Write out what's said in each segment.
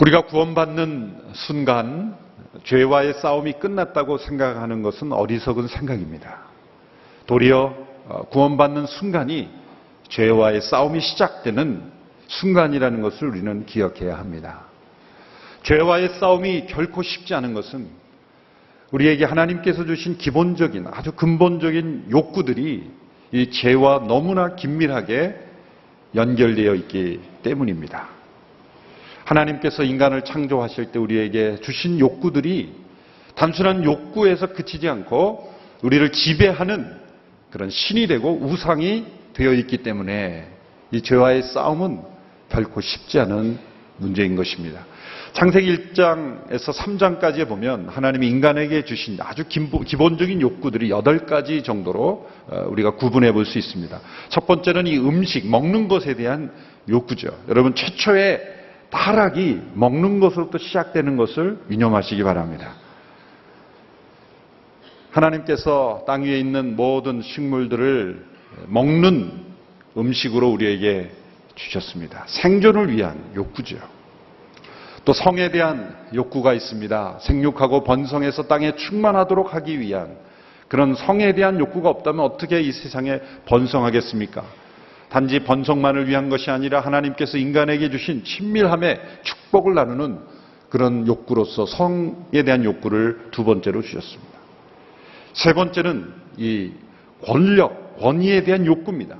우리가 구원받는 순간 죄와의 싸움이 끝났다고 생각하는 것은 어리석은 생각입니다. 도리어 구원받는 순간이 죄와의 싸움이 시작되는 순간이라는 것을 우리는 기억해야 합니다. 죄와의 싸움이 결코 쉽지 않은 것은 우리에게 하나님께서 주신 기본적인 아주 근본적인 욕구들이 이 죄와 너무나 긴밀하게 연결되어 있기 때문입니다. 하나님께서 인간을 창조하실 때 우리에게 주신 욕구들이 단순한 욕구에서 그치지 않고 우리를 지배하는 그런 신이 되고 우상이 되어 있기 때문에 이 죄와의 싸움은 결코 쉽지 않은 문제인 것입니다. 창세기 1장에서 3장까지에 보면 하나님이 인간에게 주신 아주 기본적인 욕구들이 8가지 정도로 우리가 구분해 볼 수 있습니다. 첫 번째는 이 음식, 먹는 것에 대한 욕구죠. 여러분, 최초의 타락이 먹는 것으로부터 시작되는 것을 유념하시기 바랍니다. 하나님께서 땅 위에 있는 모든 식물들을 먹는 음식으로 우리에게 주셨습니다. 생존을 위한 욕구죠. 또 성에 대한 욕구가 있습니다. 생육하고 번성해서 땅에 충만하도록 하기 위한 그런 성에 대한 욕구가 없다면 어떻게 이 세상에 번성하겠습니까? 단지 번성만을 위한 것이 아니라 하나님께서 인간에게 주신 친밀함의 축복을 나누는 그런 욕구로서 성에 대한 욕구를 두 번째로 주셨습니다. 세 번째는 이 권력, 권위에 대한 욕구입니다.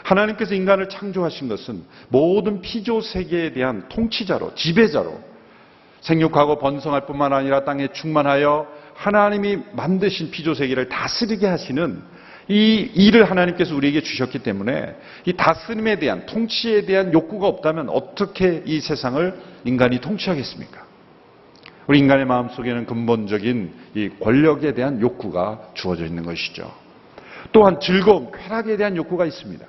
하나님께서 인간을 창조하신 것은 모든 피조 세계에 대한 통치자로, 지배자로 생육하고 번성할 뿐만 아니라 땅에 충만하여 하나님이 만드신 피조 세계를 다스리게 하시는 이 일을 하나님께서 우리에게 주셨기 때문에 이 다스림에 대한, 통치에 대한 욕구가 없다면 어떻게 이 세상을 인간이 통치하겠습니까? 우리 인간의 마음속에는 근본적인 이 권력에 대한 욕구가 주어져 있는 것이죠. 또한 즐거움, 쾌락에 대한 욕구가 있습니다.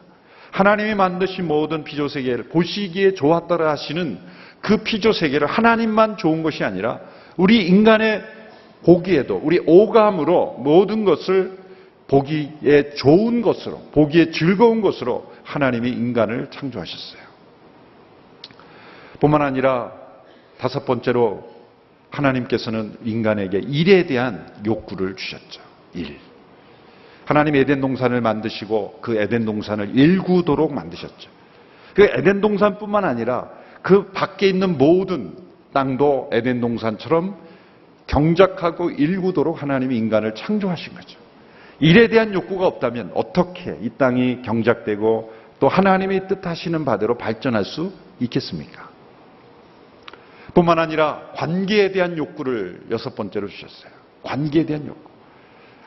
하나님이 만드신 모든 피조세계를 보시기에 좋았더라 하시는 그 피조세계를 하나님만 좋은 것이 아니라 우리 인간의 보기에도 우리 오감으로 모든 것을 보기에 좋은 것으로, 보기에 즐거운 것으로 하나님이 인간을 창조하셨어요. 뿐만 아니라 다섯 번째로 하나님께서는 인간에게 일에 대한 욕구를 주셨죠. 일. 하나님 에덴 동산을 만드시고 그 에덴 동산을 일구도록 만드셨죠. 그 에덴 동산뿐만 아니라 그 밖에 있는 모든 땅도 에덴 동산처럼 경작하고 일구도록 하나님이 인간을 창조하신 거죠. 일에 대한 욕구가 없다면 어떻게 이 땅이 경작되고 또 하나님이 뜻하시는 바대로 발전할 수 있겠습니까? 뿐만 아니라 관계에 대한 욕구를 여섯 번째로 주셨어요. 관계에 대한 욕구.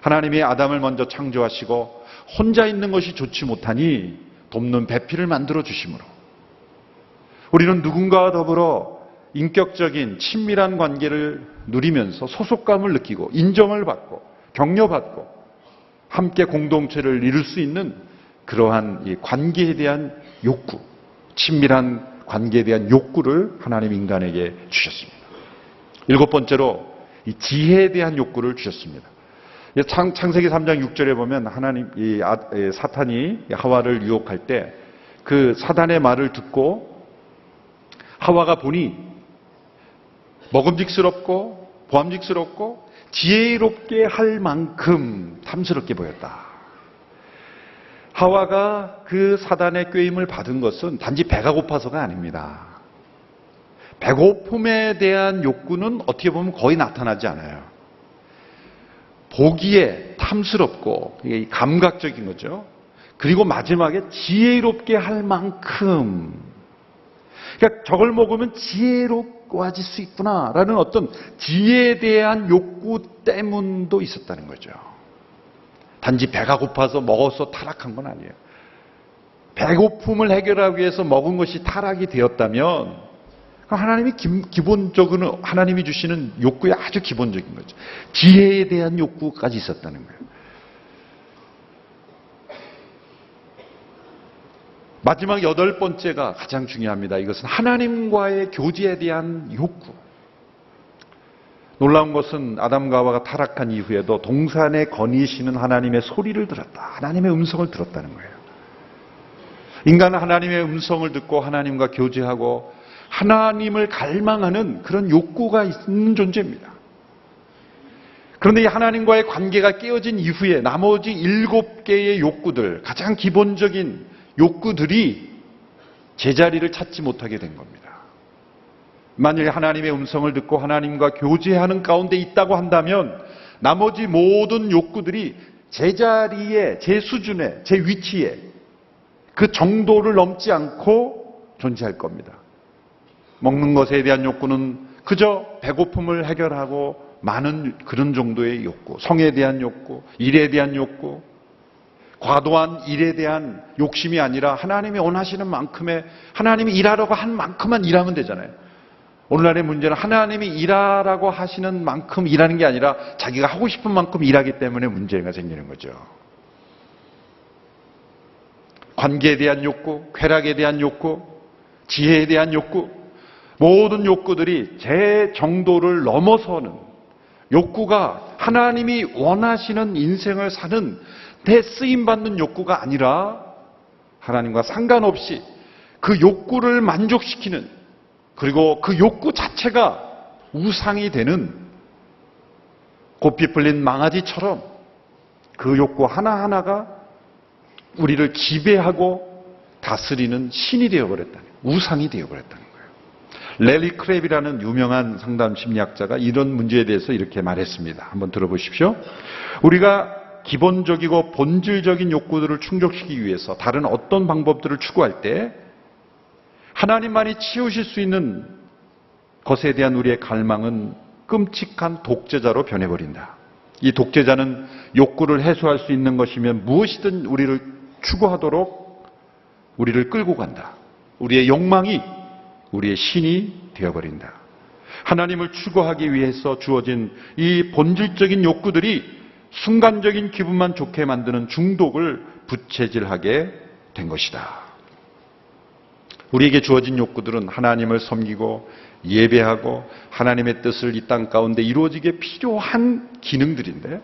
하나님이 아담을 먼저 창조하시고 혼자 있는 것이 좋지 못하니 돕는 배필을 만들어 주심으로 우리는 누군가와 더불어 인격적인 친밀한 관계를 누리면서 소속감을 느끼고 인정을 받고 격려받고 함께 공동체를 이룰 수 있는 그러한 이 관계에 대한 욕구, 친밀한 관계에 대한 욕구를 하나님 인간에게 주셨습니다. 일곱 번째로 이 지혜에 대한 욕구를 주셨습니다. 창세기 3장 6절에 보면 하나님 사탄이 하와를 유혹할 때 그 사단의 말을 듣고 하와가 보니 먹음직스럽고 보암직스럽고 지혜롭게 할 만큼 탐스럽게 보였다. 하와가 그 사단의 꾀임을 받은 것은 단지 배가 고파서가 아닙니다. 배고픔에 대한 욕구는 어떻게 보면 거의 나타나지 않아요. 보기에 탐스럽고 감각적인 거죠. 그리고 마지막에 지혜롭게 할 만큼, 그러니까 저걸 먹으면 지혜로워질 수 있구나라는 어떤 지혜에 대한 욕구 때문도 있었다는 거죠. 단지 배가 고파서 먹어서 타락한 건 아니에요. 배고픔을 해결하기 위해서 먹은 것이 타락이 되었다면 하나님이 기본적으로 하나님이 주시는 욕구의 아주 기본적인 거죠. 지혜에 대한 욕구까지 있었다는 거예요. 마지막 여덟 번째가 가장 중요합니다. 이것은 하나님과의 교제에 대한 욕구. 놀라운 것은 아담과 하와가 타락한 이후에도 동산에 거니시는 하나님의 소리를 들었다. 하나님의 음성을 들었다는 거예요. 인간은 하나님의 음성을 듣고 하나님과 교제하고 하나님을 갈망하는 그런 욕구가 있는 존재입니다. 그런데 이 하나님과의 관계가 깨어진 이후에 나머지 7개의 욕구들, 가장 기본적인 욕구들이 제자리를 찾지 못하게 된 겁니다. 만일 하나님의 음성을 듣고 하나님과 교제하는 가운데 있다고 한다면 나머지 모든 욕구들이 제자리에, 제 수준에, 제 위치에 그 정도를 넘지 않고 존재할 겁니다. 먹는 것에 대한 욕구는 그저 배고픔을 해결하고 많은 그런 정도의 욕구, 성에 대한 욕구, 일에 대한 욕구, 과도한 일에 대한 욕심이 아니라 하나님이 원하시는 만큼의, 하나님이 일하라고 한 만큼만 일하면 되잖아요. 오늘날의 문제는 하나님이 일하라고 하시는 만큼 일하는 게 아니라 자기가 하고 싶은 만큼 일하기 때문에 문제가 생기는 거죠. 관계에 대한 욕구, 쾌락에 대한 욕구, 지혜에 대한 욕구, 모든 욕구들이 제 정도를 넘어서는 욕구가 하나님이 원하시는 인생을 사는 데 쓰임받는 욕구가 아니라 하나님과 상관없이 그 욕구를 만족시키는, 그리고 그 욕구 자체가 우상이 되는, 고삐 풀린 망아지처럼 그 욕구 하나하나가 우리를 지배하고 다스리는 신이 되어버렸다는, 우상이 되어버렸다는 거예요. 래리 크랩이라는 유명한 상담 심리학자가 이런 문제에 대해서 이렇게 말했습니다. 한번 들어보십시오. 우리가 기본적이고 본질적인 욕구들을 충족시키기 위해서 다른 어떤 방법들을 추구할 때 하나님만이 치우실 수 있는 것에 대한 우리의 갈망은 끔찍한 독재자로 변해버린다. 이 독재자는 욕구를 해소할 수 있는 것이면 무엇이든 우리를 추구하도록 우리를 끌고 간다. 우리의 욕망이 우리의 신이 되어버린다. 하나님을 추구하기 위해서 주어진 이 본질적인 욕구들이 순간적인 기분만 좋게 만드는 중독을 부채질하게 된 것이다. 우리에게 주어진 욕구들은 하나님을 섬기고 예배하고 하나님의 뜻을 이 땅 가운데 이루어지게 필요한 기능들인데,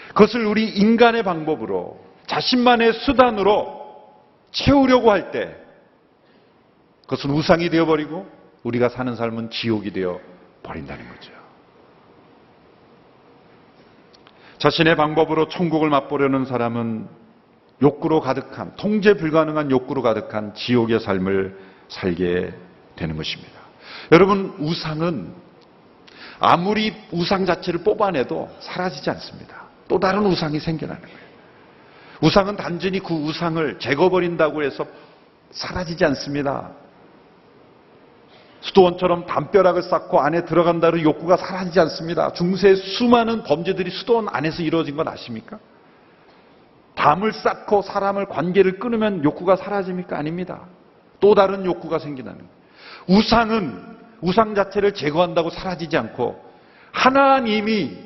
그것을 우리 인간의 방법으로, 자신만의 수단으로 채우려고 할 때 그것은 우상이 되어버리고 우리가 사는 삶은 지옥이 되어버린다는 거죠. 자신의 방법으로 천국을 맛보려는 사람은 욕구로 가득한, 통제 불가능한 욕구로 가득한 지옥의 삶을 살게 되는 것입니다. 여러분, 우상은 아무리 우상 자체를 뽑아내도 사라지지 않습니다. 또 다른 우상이 생겨나는 거예요. 우상은 단순히 그 우상을 제거버린다고 해서 사라지지 않습니다. 수도원처럼 담벼락을 쌓고 안에 들어간다는 욕구가 사라지지 않습니다. 중세 수많은 범죄들이 수도원 안에서 이루어진 건 아십니까? 담을 쌓고 사람을 관계를 끊으면 욕구가 사라집니까? 아닙니다. 또 다른 욕구가 생기는 거예요. 우상은 우상 자체를 제거한다고 사라지지 않고 하나님이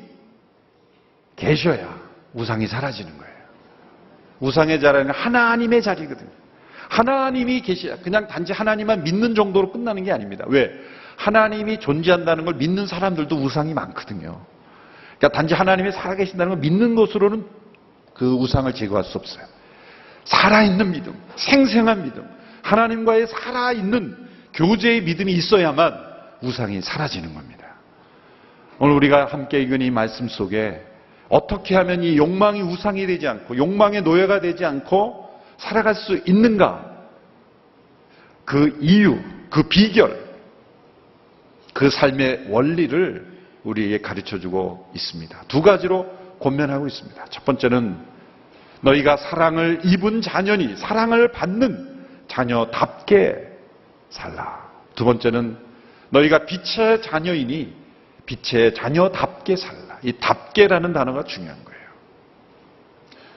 계셔야 우상이 사라지는 거예요. 우상의 자리는 하나님의 자리거든요. 하나님이 계셔야, 그냥 단지 하나님만 믿는 정도로 끝나는 게 아닙니다. 왜? 하나님이 존재한다는 걸 믿는 사람들도 우상이 많거든요. 그러니까 단지 하나님이 살아계신다는 걸 믿는 것으로는 그 우상을 제거할 수 없어요. 살아있는 믿음, 생생한 믿음, 하나님과의 살아있는 교제의 믿음이 있어야만 우상이 사라지는 겁니다. 오늘 우리가 함께 읽은 이 말씀 속에 어떻게 하면 이 욕망이 우상이 되지 않고 욕망의 노예가 되지 않고 살아갈 수 있는가? 그 이유, 그 비결, 그 삶의 원리를 우리에게 가르쳐주고 있습니다. 두 가지로 권면하고 있습니다. 첫 번째는 너희가 사랑을 입은 자녀니 사랑을 받는 자녀답게 살라. 두 번째는 너희가 빛의 자녀이니 빛의 자녀답게 살라. 이 답게라는 단어가 중요한 거예요.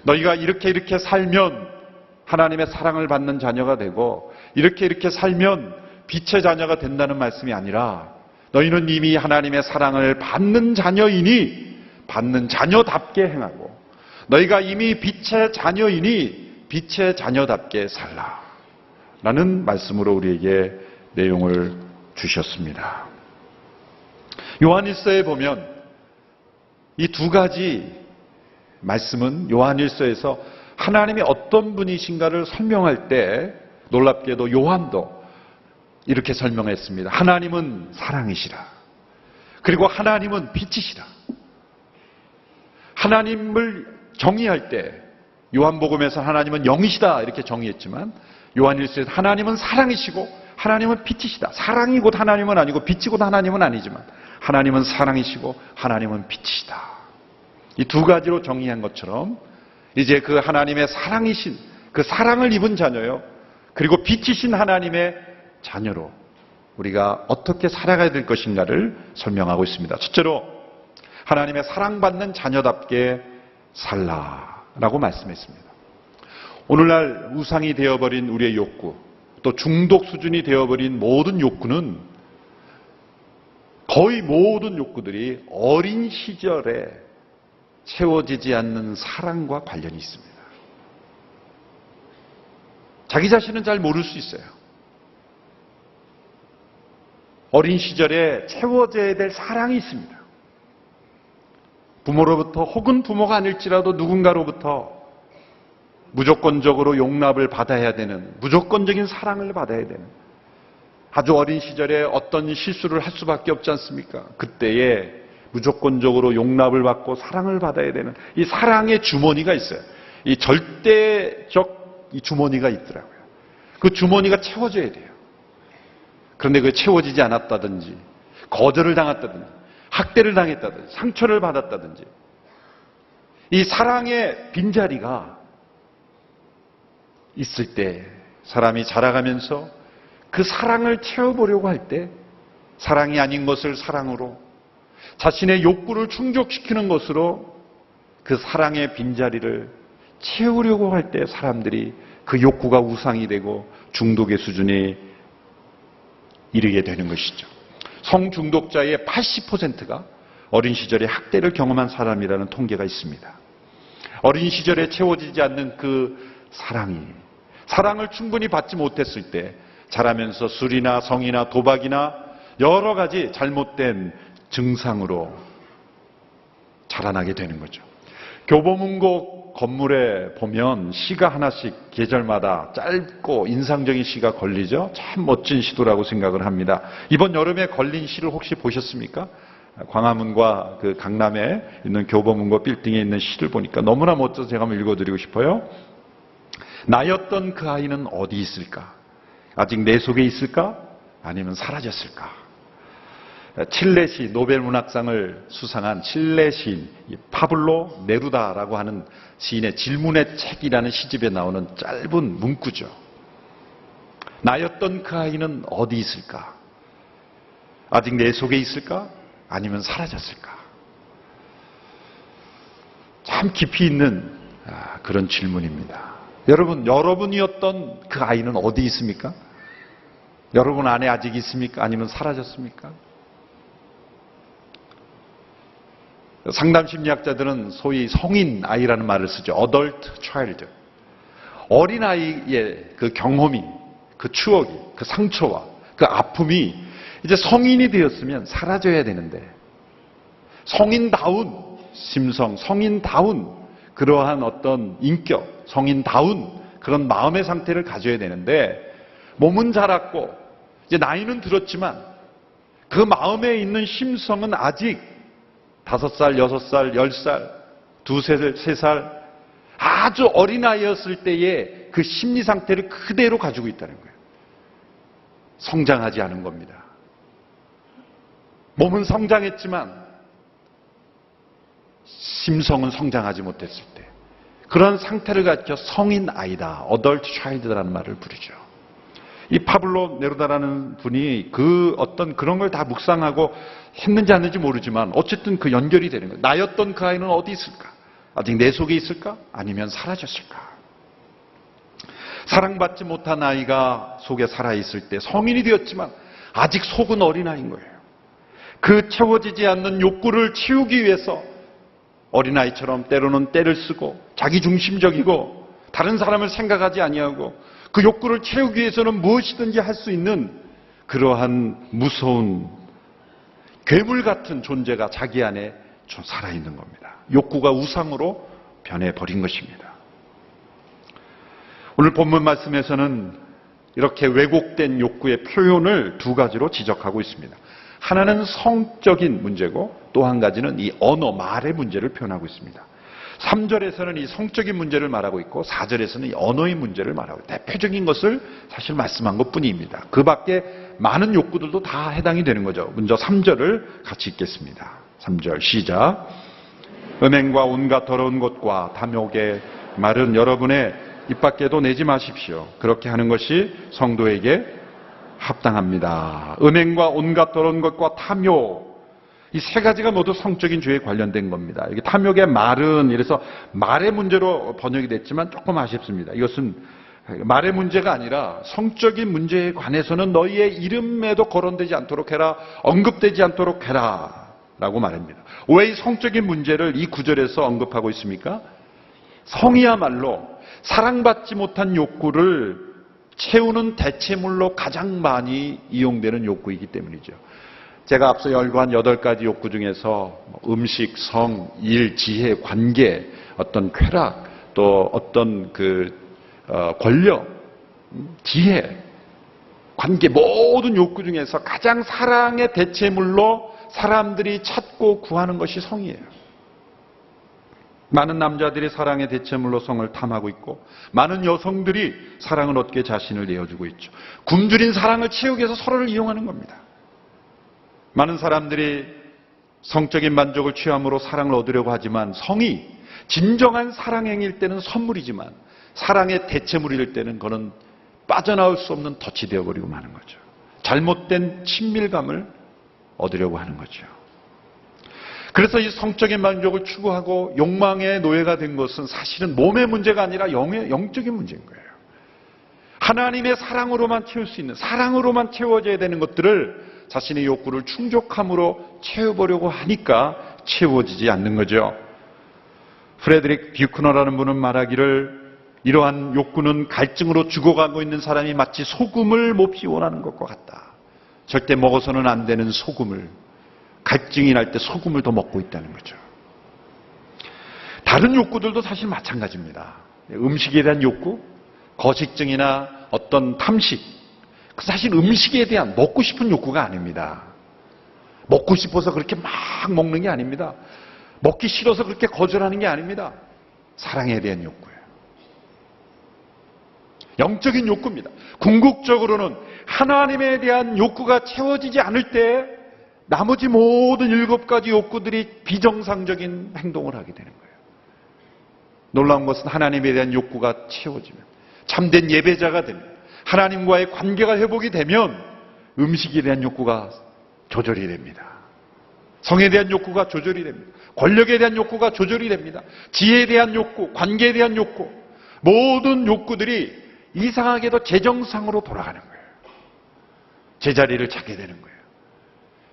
너희가 이렇게 살면 하나님의 사랑을 받는 자녀가 되고 이렇게 살면 빛의 자녀가 된다는 말씀이 아니라 너희는 이미 하나님의 사랑을 받는 자녀이니 받는 자녀답게 행하고 너희가 이미 빛의 자녀이니 빛의 자녀답게 살라 라는 말씀으로 우리에게 내용을 주셨습니다. 요한일서에 보면 이 두 가지 말씀은 요한일서에서 하나님이 어떤 분이신가를 설명할 때 놀랍게도 요한도 이렇게 설명했습니다. 하나님은 사랑이시라. 그리고 하나님은 빛이시라. 하나님을 정의할 때 요한복음에서 하나님은 영이시다 이렇게 정의했지만 요한일서에서 하나님은 사랑이시고 하나님은 빛이시다. 사랑이 곧 하나님은 아니고 빛이 곧 하나님은 아니지만 하나님은 사랑이시고 하나님은 빛이시다. 이 두 가지로 정의한 것처럼 이제 그 하나님의 사랑이신 그 사랑을 입은 자녀요. 그리고 빛이신 하나님의 자녀로 우리가 어떻게 살아가야 될 것인가를 설명하고 있습니다. 첫째로 하나님의 사랑받는 자녀답게 살라라고 말씀했습니다. 오늘날 우상이 되어버린 우리의 욕구, 또 중독 수준이 되어버린 모든 욕구는 거의 모든 욕구들이 어린 시절에 채워지지 않는 사랑과 관련이 있습니다. 자기 자신은 잘 모를 수 있어요. 어린 시절에 채워져야 될 사랑이 있습니다. 부모로부터 혹은 부모가 아닐지라도 누군가로부터 무조건적으로 용납을 받아야 되는, 무조건적인 사랑을 받아야 되는, 아주 어린 시절에 어떤 실수를 할 수밖에 없지 않습니까? 그때에 무조건적으로 용납을 받고 사랑을 받아야 되는 이 사랑의 주머니가 있어요. 이 절대적 이 주머니가 있더라고요. 그 주머니가 채워져야 돼요. 그런데 그게 채워지지 않았다든지 거절을 당했다든지 학대를 당했다든지 상처를 받았다든지 이 사랑의 빈자리가 있을 때 사람이 자라가면서 그 사랑을 채워보려고 할 때 사랑이 아닌 것을 사랑으로 자신의 욕구를 충족시키는 것으로 그 사랑의 빈자리를 채우려고 할 때 사람들이 그 욕구가 우상이 되고 중독의 수준에 이르게 되는 것이죠. 성중독자의 80%가 어린 시절에 학대를 경험한 사람이라는 통계가 있습니다. 어린 시절에 채워지지 않는 그 사랑을 충분히 받지 못했을 때 자라면서 술이나 성이나 도박이나 여러 가지 잘못된 증상으로 자라나게 되는 거죠. 교보문고 건물에 보면 시가 하나씩 계절마다 짧고 인상적인 시가 걸리죠. 참 멋진 시도라고 생각을 합니다. 이번 여름에 걸린 시를 혹시 보셨습니까? 광화문과 그 강남에 있는 교보문고 빌딩에 있는 시를 보니까 너무나 멋져서 제가 한번 읽어드리고 싶어요. 나였던 그 아이는 어디 있을까? 아직 내 속에 있을까? 아니면 사라졌을까? 칠레 시 노벨 문학상을 수상한 칠레 시인 파블로 네루다라고 하는 시인의 질문의 책이라는 시집에 나오는 짧은 문구죠. 나였던 그 아이는 어디 있을까? 아직 내 속에 있을까? 아니면 사라졌을까? 참 깊이 있는 그런 질문입니다. 여러분이었던 그 아이는 어디 있습니까? 여러분 안에 아직 있습니까? 아니면 사라졌습니까? 상담심리학자들은 소위 성인 아이라는 말을 쓰죠. adult child. 어린 아이의 그 경험이, 그 추억이, 그 상처와 그 아픔이 이제 성인이 되었으면 사라져야 되는데 성인다운 심성, 성인다운 그러한 어떤 인격, 성인다운 그런 마음의 상태를 가져야 되는데 몸은 자랐고 이제 나이는 들었지만 그 마음에 있는 심성은 아직 5살, 6살, 10살, 2살, 3살 아주 어린아이였을 때의 그 심리 상태를 그대로 가지고 있다는 거예요. 성장하지 않은 겁니다. 몸은 성장했지만 심성은 성장하지 못했을 때 그런 상태를 가지고 성인 아이다, adult child라는 말을 부르죠. 이 파블로 네루다라는 분이 그 어떤 그런 걸 다 묵상하고 했는지 안 했는지 모르지만 어쨌든 그 연결이 되는 거예요. 나였던 그 아이는 어디 있을까? 아직 내 속에 있을까? 아니면 사라졌을까? 사랑받지 못한 아이가 속에 살아있을 때 성인이 되었지만 아직 속은 어린아이인 거예요. 그 채워지지 않는 욕구를 채우기 위해서 어린아이처럼 때로는 때를 쓰고 자기중심적이고 다른 사람을 생각하지 아니하고 그 욕구를 채우기 위해서는 무엇이든지 할 수 있는 그러한 무서운 괴물 같은 존재가 자기 안에 살아있는 겁니다. 욕구가 우상으로 변해버린 것입니다. 오늘 본문 말씀에서는 이렇게 왜곡된 욕구의 표현을 두 가지로 지적하고 있습니다. 하나는 성적인 문제고 또 한 가지는 이 언어, 말의 문제를 표현하고 있습니다. 3절에서는 이 성적인 문제를 말하고 있고 4절에서는 이 언어의 문제를 말하고 있습니다. 대표적인 것을 사실 말씀한 것뿐입니다. 그 밖에 많은 욕구들도 다 해당이 되는 거죠. 먼저 3절을 같이 읽겠습니다. 3절 시작. 음행과 온갖 더러운 것과 탐욕의 말은 여러분의 입 밖에도 내지 마십시오. 그렇게 하는 것이 성도에게 합당합니다. 음행과 온갖 더러운 것과 탐욕, 이 세 가지가 모두 성적인 죄에 관련된 겁니다. 이게 탐욕의 말은 이래서 말의 문제로 번역이 됐지만 조금 아쉽습니다. 이것은 말의 문제가 아니라 성적인 문제에 관해서는 너희의 이름에도 거론되지 않도록 해라, 언급되지 않도록 해라 라고 말합니다. 왜 이 성적인 문제를 이 구절에서 언급하고 있습니까? 성이야말로 사랑받지 못한 욕구를 채우는 대체물로 가장 많이 이용되는 욕구이기 때문이죠. 제가 앞서 열거한 8가지 욕구 중에서 음식, 성, 일, 지혜, 관계, 어떤 쾌락, 또 어떤 권력, 지혜, 관계, 모든 욕구 중에서 가장 사랑의 대체물로 사람들이 찾고 구하는 것이 성이에요. 많은 남자들이 사랑의 대체물로 성을 탐하고 있고 많은 여성들이 사랑을 얻게 자신을 내어주고 있죠. 굶주린 사랑을 채우기 위해서 서로를 이용하는 겁니다. 많은 사람들이 성적인 만족을 취함으로 사랑을 얻으려고 하지만 성이 진정한 사랑행위일 때는 선물이지만 사랑의 대체물일 때는 그거는 빠져나올 수 없는 덫이 되어버리고 마는 거죠. 잘못된 친밀감을 얻으려고 하는 거죠. 그래서 이 성적인 만족을 추구하고 욕망의 노예가 된 것은 사실은 몸의 문제가 아니라 영적인 문제인 거예요. 하나님의 사랑으로만 채울 수 있는, 사랑으로만 채워져야 되는 것들을 자신의 욕구를 충족함으로 채워보려고 하니까 채워지지 않는 거죠. 프레드릭 뷰크너라는 분은 말하기를 이러한 욕구는 갈증으로 죽어가고 있는 사람이 마치 소금을 몹시 원하는 것과 같다. 절대 먹어서는 안 되는 소금을, 갈증이 날 때 소금을 더 먹고 있다는 거죠. 다른 욕구들도 사실 마찬가지입니다. 음식에 대한 욕구, 거식증이나 어떤 탐식, 사실 음식에 대한 먹고 싶은 욕구가 아닙니다. 먹고 싶어서 그렇게 막 먹는 게 아닙니다. 먹기 싫어서 그렇게 거절하는 게 아닙니다. 사랑에 대한 욕구예요. 영적인 욕구입니다. 궁극적으로는 하나님에 대한 욕구가 채워지지 않을 때 나머지 모든 7가지 욕구들이 비정상적인 행동을 하게 되는 거예요. 놀라운 것은 하나님에 대한 욕구가 채워지면, 참된 예배자가 되면, 하나님과의 관계가 회복이 되면 음식에 대한 욕구가 조절이 됩니다. 성에 대한 욕구가 조절이 됩니다. 권력에 대한 욕구가 조절이 됩니다. 지혜에 대한 욕구, 관계에 대한 욕구, 모든 욕구들이 이상하게도 제정상으로 돌아가는 거예요. 제자리를 찾게 되는 거예요.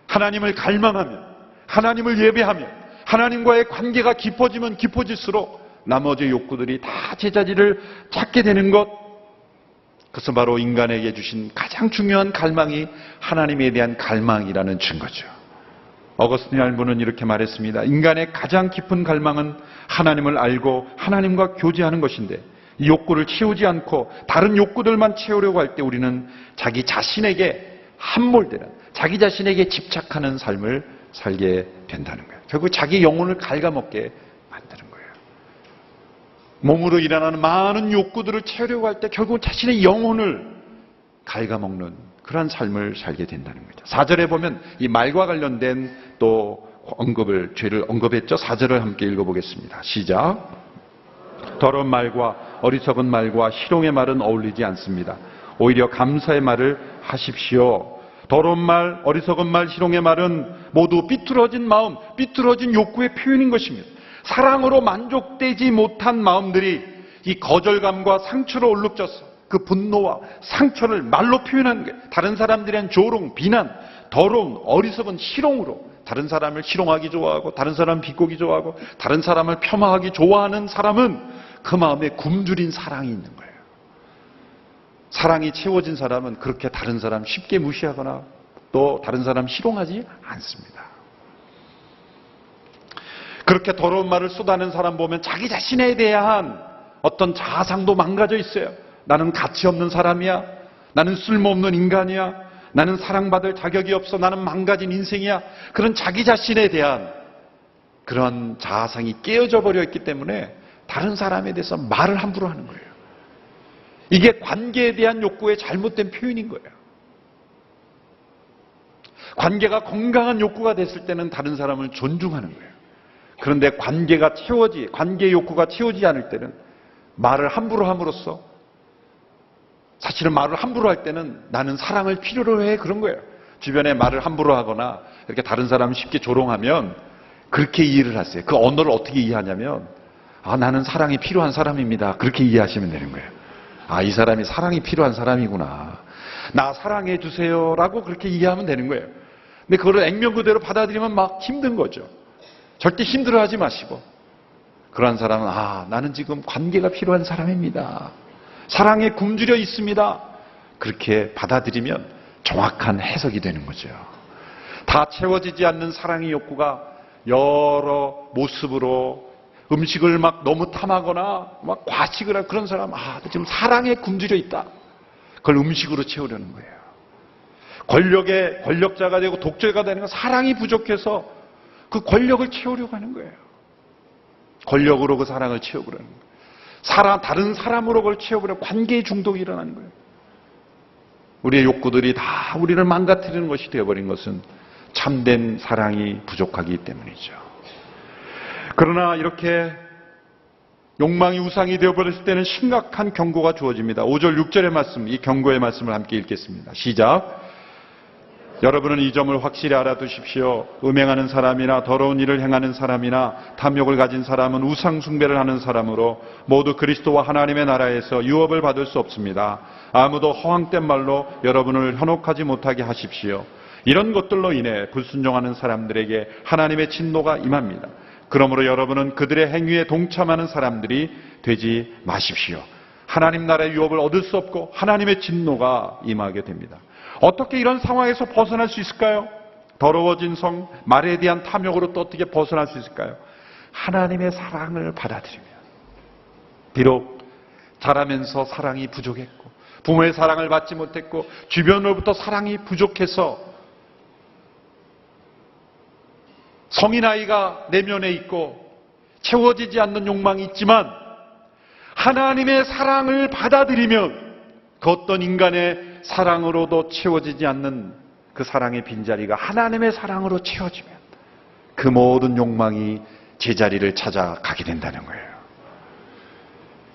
하나님을 갈망하면, 하나님을 예배하면, 하나님과의 관계가 깊어지면 깊어질수록 나머지 욕구들이 다 제자리를 찾게 되는 것, 그것은 바로 인간에게 주신 가장 중요한 갈망이 하나님에 대한 갈망이라는 증거죠. 어거스틴 할부는 이렇게 말했습니다. 인간의 가장 깊은 갈망은 하나님을 알고 하나님과 교제하는 것인데 이 욕구를 채우지 않고 다른 욕구들만 채우려고 할 때 우리는 자기 자신에게 함몰되는, 자기 자신에게 집착하는 삶을 살게 된다는 거예요. 결국 자기 영혼을 갉아먹게 만드는 거예요. 몸으로 일어나는 많은 욕구들을 채우려고 할 때 결국 자신의 영혼을 갉아먹는 그러한 삶을 살게 된다는 거죠. 4절에 보면 이 말과 관련된 또 죄를 언급했죠. 4절을 함께 읽어보겠습니다. 시작. 더러운 말과 어리석은 말과 희롱의 말은 어울리지 않습니다. 오히려 감사의 말을 하십시오. 더러운 말, 어리석은 말, 희롱의 말은 모두 삐뚤어진 마음, 삐뚤어진 욕구의 표현인 것입니다. 사랑으로 만족되지 못한 마음들이 이 거절감과 상처로 얼룩져서 그 분노와 상처를 말로 표현하는 거예요. 다른 사람들에 대한 조롱, 비난, 더러운, 어리석은 희롱으로 다른 사람을 희롱하기 좋아하고 다른 사람을 비꼬기 좋아하고 다른 사람을 폄하하기 좋아하는 사람은 그 마음에 굶주린 사랑이 있는 거예요. 사랑이 채워진 사람은 그렇게 다른 사람 쉽게 무시하거나 또 다른 사람 희롱하지 않습니다. 그렇게 더러운 말을 쏟아내는 사람 보면 자기 자신에 대한 어떤 자아상도 망가져 있어요. 나는 가치 없는 사람이야. 나는 쓸모없는 인간이야. 나는 사랑받을 자격이 없어. 나는 망가진 인생이야. 그런 자기 자신에 대한 그런 자아상이 깨어져 버려 있기 때문에 다른 사람에 대해서 말을 함부로 하는 거예요. 이게 관계에 대한 욕구의 잘못된 표현인 거예요. 관계가 건강한 욕구가 됐을 때는 다른 사람을 존중하는 거예요. 그런데 관계 욕구가 채워지지 않을 때는 말을 함부로 함으로써, 사실은 말을 함부로 할 때는 나는 사랑을 필요로 해, 그런 거예요. 주변에 말을 함부로 하거나 이렇게 다른 사람을 쉽게 조롱하면 그렇게 이해를 하세요. 그 언어를 어떻게 이해하냐면, 나는 사랑이 필요한 사람입니다. 그렇게 이해하시면 되는 거예요. 이 사람이 사랑이 필요한 사람이구나. 나 사랑해 주세요라고 그렇게 이해하면 되는 거예요. 근데 그거를 액면 그대로 받아들이면 막 힘든 거죠. 절대 힘들어하지 마시고, 그러한 사람은 나는 지금 관계가 필요한 사람입니다. 사랑에 굶주려 있습니다. 그렇게 받아들이면 정확한 해석이 되는 거죠. 다 채워지지 않는 사랑의 욕구가 여러 모습으로 음식을 막 너무 탐하거나 막 과식을 할 그런 사람, 지금 사랑에 굶주려 있다. 그걸 음식으로 채우려는 거예요. 권력자가 되고 독재가 되는 건 사랑이 부족해서 그 권력을 채우려고 하는 거예요. 권력으로 그 사랑을 채우려는 거예요. 다른 사람으로 그걸 채우려고 관계의 중독이 일어나는 거예요. 우리의 욕구들이 다 우리를 망가뜨리는 것이 되어버린 것은 참된 사랑이 부족하기 때문이죠. 그러나 이렇게 욕망이 우상이 되어버렸을 때는 심각한 경고가 주어집니다. 5절 6절의 말씀, 이 경고의 말씀을 함께 읽겠습니다. 시작. 여러분은 이 점을 확실히 알아두십시오. 음행하는 사람이나 더러운 일을 행하는 사람이나 탐욕을 가진 사람은 우상 숭배를 하는 사람으로 모두 그리스도와 하나님의 나라에서 유업을 받을 수 없습니다. 아무도 허황된 말로 여러분을 현혹하지 못하게 하십시오. 이런 것들로 인해 불순종하는 사람들에게 하나님의 진노가 임합니다. 그러므로 여러분은 그들의 행위에 동참하는 사람들이 되지 마십시오. 하나님 나라의 유업을 얻을 수 없고 하나님의 진노가 임하게 됩니다. 어떻게 이런 상황에서 벗어날 수 있을까요? 더러워진 성, 말에 대한 탐욕으로 또 어떻게 벗어날 수 있을까요? 하나님의 사랑을 받아들이면. 비록 자라면서 사랑이 부족했고 부모의 사랑을 받지 못했고 주변으로부터 사랑이 부족해서 성인 아이가 내면에 있고 채워지지 않는 욕망이 있지만 하나님의 사랑을 받아들이면 그 어떤 인간의 사랑으로도 채워지지 않는 그 사랑의 빈자리가 하나님의 사랑으로 채워지면 그 모든 욕망이 제자리를 찾아가게 된다는 거예요.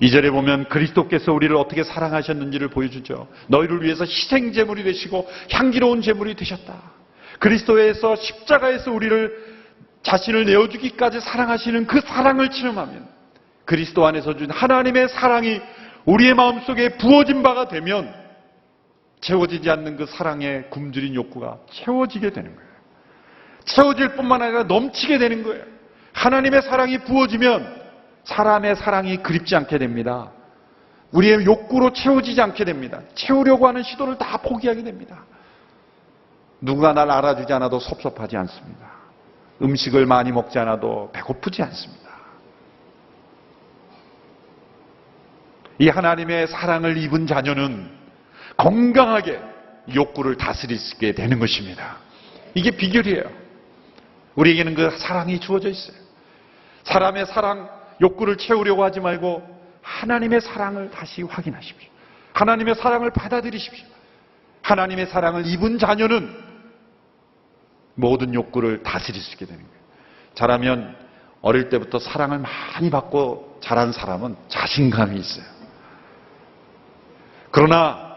2절에 보면 그리스도께서 우리를 어떻게 사랑하셨는지를 보여주죠. 너희를 위해서 희생제물이 되시고 향기로운 제물이 되셨다. 그리스도에서 십자가에서 우리를 자신을 내어주기까지 사랑하시는 그 사랑을 체험하면 그리스도 안에서 준 하나님의 사랑이 우리의 마음속에 부어진 바가 되면 채워지지 않는 그 사랑의 굶주린 욕구가 채워지게 되는 거예요. 채워질 뿐만 아니라 넘치게 되는 거예요. 하나님의 사랑이 부어지면 사람의 사랑이 그립지 않게 됩니다. 우리의 욕구로 채워지지 않게 됩니다. 채우려고 하는 시도를 다 포기하게 됩니다. 누가 날 알아주지 않아도 섭섭하지 않습니다. 음식을 많이 먹지 않아도 배고프지 않습니다. 이 하나님의 사랑을 입은 자녀는 건강하게 욕구를 다스릴 수 있게 되는 것입니다. 이게 비결이에요. 우리에게는 그 사랑이 주어져 있어요. 사람의 사랑, 욕구를 채우려고 하지 말고 하나님의 사랑을 다시 확인하십시오. 하나님의 사랑을 받아들이십시오. 하나님의 사랑을 입은 자녀는 모든 욕구를 다스릴 수 있게 되는 거예요. 자라면 어릴 때부터 사랑을 많이 받고 자란 사람은 자신감이 있어요. 그러나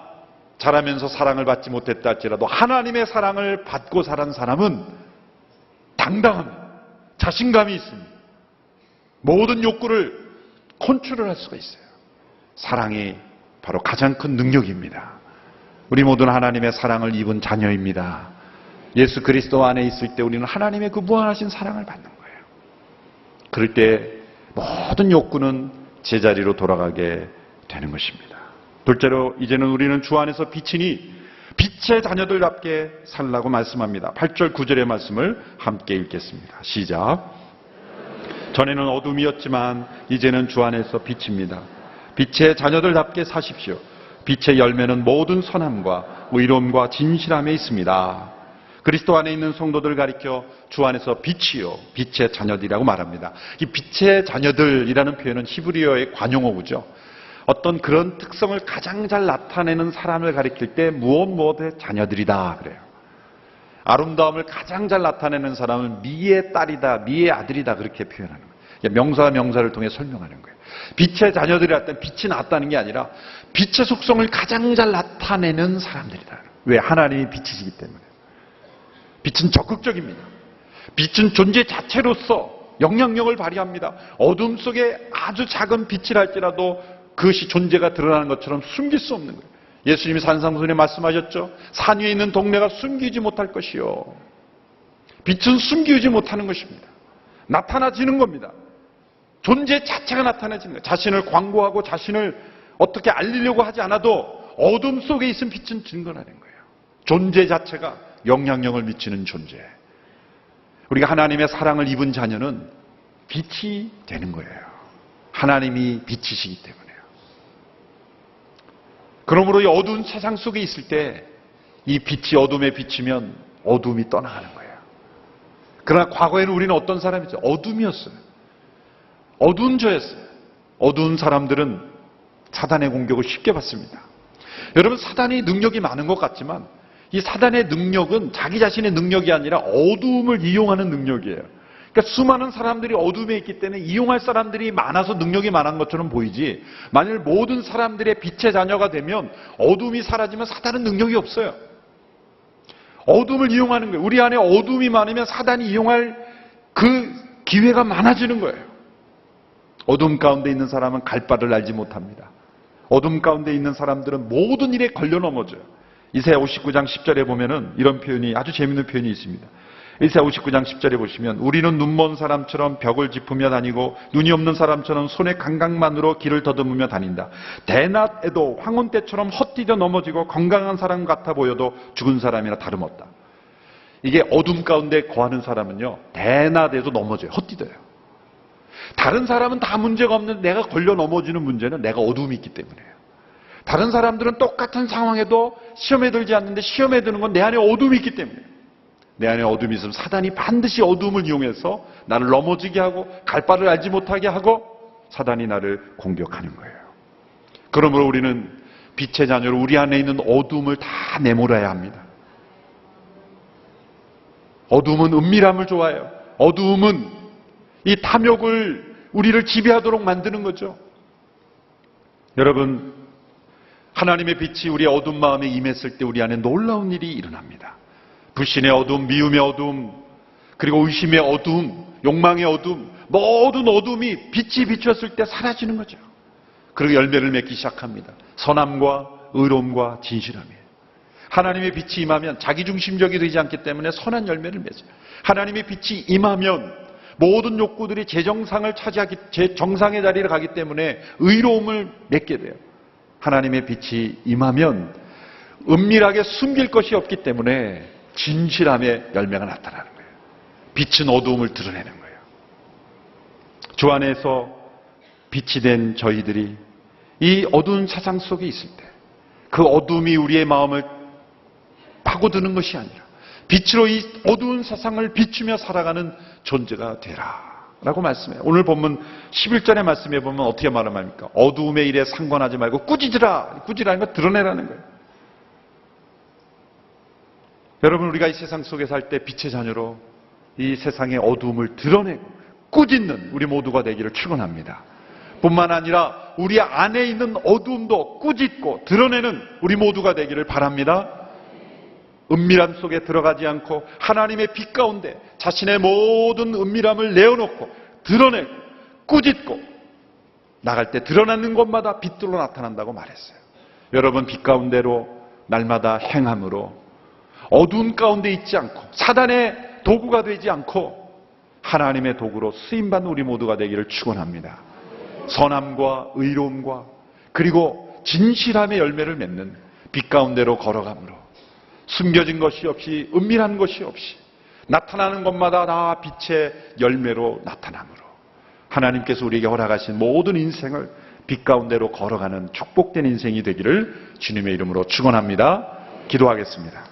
자라면서 사랑을 받지 못했다 할지라도 하나님의 사랑을 받고 자란 사람은 당당합니다. 자신감이 있습니다. 모든 욕구를 컨트롤할 수가 있어요. 사랑이 바로 가장 큰 능력입니다. 우리 모두는 하나님의 사랑을 입은 자녀입니다. 예수 그리스도 안에 있을 때 우리는 하나님의 그 무한하신 사랑을 받는 거예요. 그럴 때 모든 욕구는 제자리로 돌아가게 되는 것입니다. 둘째로 이제는 우리는 주 안에서 빛이니 빛의 자녀들답게 살라고 말씀합니다. 8절 9절의 말씀을 함께 읽겠습니다. 시작. 전에는 어둠이었지만 이제는 주 안에서 빛입니다. 빛의 자녀들답게 사십시오. 빛의 열매는 모든 선함과 의로움과 진실함에 있습니다. 그리스도 안에 있는 성도들 가리켜 주 안에서 빛이요, 빛의 자녀들이라고 말합니다. 이 빛의 자녀들이라는 표현은 히브리어의 관용어구죠. 어떤 그런 특성을 가장 잘 나타내는 사람을 가리킬 때 무엇의 자녀들이다 그래요. 아름다움을 가장 잘 나타내는 사람은 미의 딸이다, 미의 아들이다 그렇게 표현하는 거예요. 명사와 명사를 통해 설명하는 거예요. 빛의 자녀들이라 때 빛이 났다는 게 아니라 빛의 속성을 가장 잘 나타내는 사람들이다. 왜? 하나님이 빛이시기 때문에. 빛은 적극적입니다. 빛은 존재 자체로서 영향력을 발휘합니다. 어둠 속에 아주 작은 빛이랄지라도 그것이 존재가 드러나는 것처럼 숨길 수 없는 거예요. 예수님이 산상수훈에 말씀하셨죠. 산 위에 있는 동네가 숨기지 못할 것이요. 빛은 숨기지 못하는 것입니다. 나타나지는 겁니다. 존재 자체가 나타나지는 거예요. 자신을 광고하고 자신을 어떻게 알리려고 하지 않아도 어둠 속에 있은 빛은 증거하는 거예요. 존재 자체가 영향력을 미치는 존재. 우리가 하나님의 사랑을 입은 자녀는 빛이 되는 거예요. 하나님이 빛이시기 때문에요. 그러므로 이 어두운 세상 속에 있을 때 이 빛이 어둠에 비치면 어둠이 떠나가는 거예요. 그러나 과거에는 우리는 어떤 사람이죠? 어둠이었어요. 어두운 저였어요. 어두운 사람들은 사단의 공격을 쉽게 받습니다. 여러분, 사단이 능력이 많은 것 같지만 이 사단의 능력은 자기 자신의 능력이 아니라 어두움을 이용하는 능력이에요. 그러니까 수많은 사람들이 어둠에 있기 때문에 이용할 사람들이 많아서 능력이 많은 것처럼 보이지, 만일 모든 사람들의 빛의 자녀가 되면 어둠이 사라지면 사단은 능력이 없어요. 어둠을 이용하는 거예요. 우리 안에 어둠이 많으면 사단이 이용할 그 기회가 많아지는 거예요. 어둠 가운데 있는 사람은 갈 바를 알지 못합니다. 어둠 가운데 있는 사람들은 모든 일에 걸려 넘어져요. 이사야 59장 10절에 보면은 이런 표현이, 아주 재밌는 표현이 있습니다. 이사야 59장 10절에 보시면 우리는 눈먼 사람처럼 벽을 짚으며 다니고 눈이 없는 사람처럼 손의 감각만으로 길을 더듬으며 다닌다. 대낮에도 황혼 때처럼 헛디뎌 넘어지고 건강한 사람 같아 보여도 죽은 사람이나 다름없다. 이게 어둠 가운데 거하는 사람은요, 대낮에도 넘어져요. 헛디뎌요. 다른 사람은 다 문제가 없는데 내가 걸려 넘어지는 문제는 내가 어둠이 있기 때문이에요. 다른 사람들은 똑같은 상황에도 시험에 들지 않는데 시험에 드는 건 내 안에 어둠이 있기 때문이에요. 내 안에 어둠이 있으면 사단이 반드시 어둠을 이용해서 나를 넘어지게 하고 갈 바를 알지 못하게 하고 사단이 나를 공격하는 거예요. 그러므로 우리는 빛의 자녀로 우리 안에 있는 어둠을 다 내몰아야 합니다. 어둠은 은밀함을 좋아해요. 어둠은 이 탐욕을 우리를 지배하도록 만드는 거죠. 여러분, 하나님의 빛이 우리의 어두운 마음에 임했을 때 우리 안에 놀라운 일이 일어납니다. 불신의 어둠, 미움의 어둠, 그리고 의심의 어둠, 욕망의 어둠, 모든 어둠이 빛이 비추었을 때 사라지는 거죠. 그리고 열매를 맺기 시작합니다. 선함과 의로움과 진실함이에요. 하나님의 빛이 임하면 자기중심적이 되지 않기 때문에 선한 열매를 맺어요. 하나님의 빛이 임하면 모든 욕구들이 제정상을 차지하기, 제정상의 자리를 가기 때문에 의로움을 맺게 돼요. 하나님의 빛이 임하면 은밀하게 숨길 것이 없기 때문에 진실함의 열매가 나타나는 거예요. 빛은 어두움을 드러내는 거예요. 주 안에서 빛이 된 저희들이 이 어두운 세상 속에 있을 때 그 어둠이 우리의 마음을 파고드는 것이 아니라 빛으로 이 어두운 세상을 비추며 살아가는 존재가 되라 라고 말씀해요. 오늘 본문 11절의 말씀에 보면 어떻게 말합니까? 어두움의 일에 상관하지 말고 꾸짖으라. 꾸짖으라는 건 드러내라는 거예요. 여러분, 우리가 이 세상 속에 살 때 빛의 자녀로 이 세상의 어두움을 드러내고 꾸짖는 우리 모두가 되기를 축원합니다. 뿐만 아니라 우리 안에 있는 어두움도 꾸짖고 드러내는 우리 모두가 되기를 바랍니다. 은밀함 속에 들어가지 않고 하나님의 빛 가운데 자신의 모든 은밀함을 내어놓고 드러내고 꾸짖고 나갈 때 드러나는 곳마다 빛으로 나타난다고 말했어요. 여러분, 빛 가운데로 날마다 행함으로 어두운 가운데 있지 않고 사단의 도구가 되지 않고 하나님의 도구로 쓰임받는 우리 모두가 되기를 축원합니다. 선함과 의로움과 그리고 진실함의 열매를 맺는 빛 가운데로 걸어가므로 숨겨진 것이 없이 은밀한 것이 없이 나타나는 것마다 다 빛의 열매로 나타나므로 하나님께서 우리에게 허락하신 모든 인생을 빛 가운데로 걸어가는 축복된 인생이 되기를 주님의 이름으로 축원합니다. 기도하겠습니다.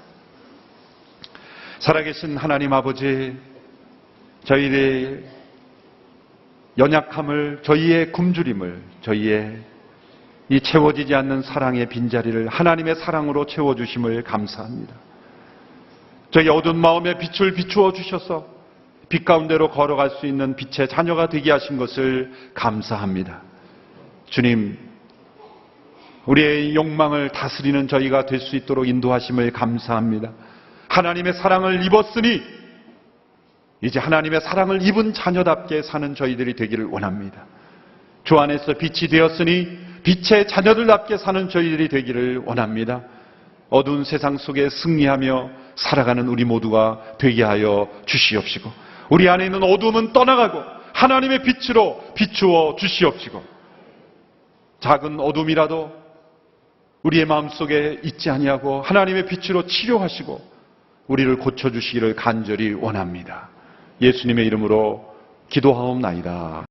살아계신 하나님 아버지, 저희의 연약함을, 저희의 굶주림을, 저희의 이 채워지지 않는 사랑의 빈자리를 하나님의 사랑으로 채워주심을 감사합니다. 저희 어두운 마음에 빛을 비추어 주셔서 빛 가운데로 걸어갈 수 있는 빛의 자녀가 되게 하신 것을 감사합니다. 주님, 우리의 욕망을 다스리는 저희가 될 수 있도록 인도하심을 감사합니다. 하나님의 사랑을 입었으니 이제 하나님의 사랑을 입은 자녀답게 사는 저희들이 되기를 원합니다. 주 안에서 빛이 되었으니 빛의 자녀들답게 사는 저희들이 되기를 원합니다. 어두운 세상 속에 승리하며 살아가는 우리 모두가 되게 하여 주시옵시고, 우리 안에 있는 어두움은 떠나가고 하나님의 빛으로 비추어 주시옵시고, 작은 어둠이라도 우리의 마음속에 있지 아니하고 하나님의 빛으로 치료하시고 우리를 고쳐주시기를 간절히 원합니다. 예수님의 이름으로 기도하옵나이다.